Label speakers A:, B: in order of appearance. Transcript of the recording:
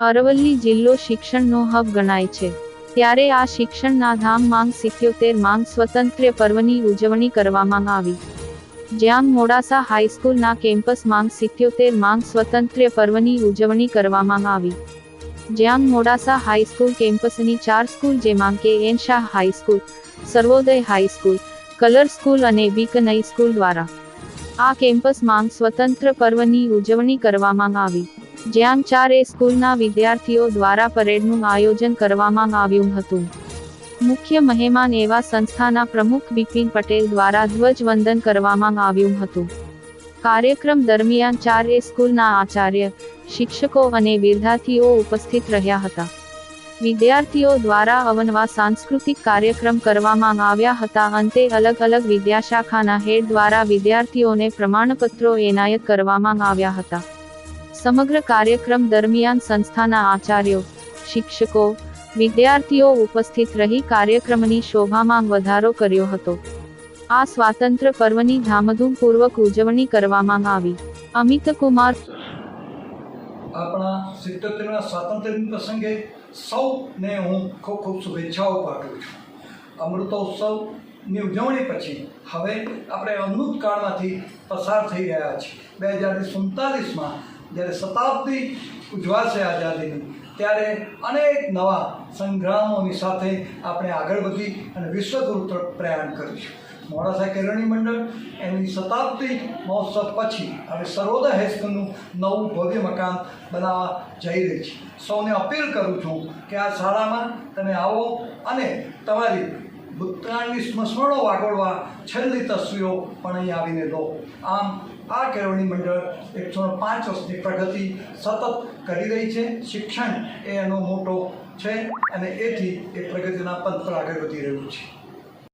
A: અરવલ્લી જિલ્લો શિક્ષણનો હબ ગણાય છે, ત્યારે આ શિક્ષણના ધામ માંગ 77 માંગ સ્વાતંત્ર્ય પર્વની ઉજવણી કરવામાં આવી. જ્યાં મોડાસા હાઈસ્કૂલના કેમ્પસ માંગ 77 માંગ સ્વાતંત્ર્ય પર્વની ઉજવણી કરવામાં આવી. જ્યાં મોડાસા હાઈસ્કૂલ કેમ્પસની 4 સ્કૂલ જેમાં કે એન શાહ હાઈસ્કૂલ, સર્વોદય હાઈસ્કૂલ, કલર સ્કૂલ અને બીકનઈ સ્કૂલ દ્વારા આ કેમ્પસ માંગ સ્વતંત્ર પર્વની ઉજવણી કરવામાં આવી. જ્યાં 4 સ્કૂલના વિદ્યાર્થીઓ દ્વારા પરેડનું આયોજન કરવામાં આવ્યું હતું. મુખ્ય મહેમાન એવા સંસ્થાના પ્રમુખ બિપિન પટેલ દ્વારા ધ્વજવંદન કરવામાં આવ્યું હતું. કાર્યક્રમ દરમિયાન 4 સ્કૂલના આચાર્ય, શિક્ષકો અને વિદ્યાર્થીઓ ઉપસ્થિત રહ્યા હતા. વિદ્યાર્થીઓ દ્વારા અવનવા સાંસ્કૃતિક કાર્યક્રમ કરવામાં આવ્યા હતા. અંતે અલગ અલગ વિદ્યાશાખાના હેડ દ્વારા વિદ્યાર્થીઓને પ્રમાણપત્રો એનાયત કરવામાં આવ્યા હતા. સમગ્ર કાર્યક્રમ દરમિયાન સંસ્થાના આચાર્યો, શિક્ષકો, વિદ્યાર્થીઓ ઉપસ્થિત રહી કાર્યક્રમની શોભામાં વધારો કર્યો હતો. આ સ્વાતંત્ર્ય પર્વની ધામધૂમપૂર્વક ઉજવણી કરવામાં આવી. અમિત કુમાર.
B: આપણા 77ના સ્વાતંત્ર્ય પ્રસંગે સૌને હું ખૂબ ખૂબ શુભેચ્છાઓ પાઠવું છું. અમૃતોત્સવની ઉજવણી પછી હવે આપણે અમૃતકાળમાંથી પસાર થઈ રહ્યા છીએ. 2047માં જ્યારે શતાબ્દી ઉજવાશે આઝાદીની, ત્યારે અનેક નવા સંગ્રામોની સાથે આપણે આગળ વધી અને વિશ્વગુરુ તરફ પ્રયાણ કરીશું. મોડાસા કેળવણી મંડળ એની શતાબ્દી મહોત્સવ પછી હવે સર્વોદય હાઈસ્કૂલનું નવું ભવ્ય મકાન બનાવવા જઈ રહી છે. સૌને અપીલ કરું છું કે આ શાળામાં તમે આવો અને તમારી ભૂતકાળની સ્મરણો વાગોળવા છેલ્લી તસવીરો પણ અહીં આવીને લો. આમ આ કેળવણી મંડળ 105 વર્ષની પ્રગતિ સતત કરી રહી છે. શિક્ષણ એ એનો મોટો છે અને એથી એ પ્રગતિના પંથ પર આગળ વધી રહ્યું છે.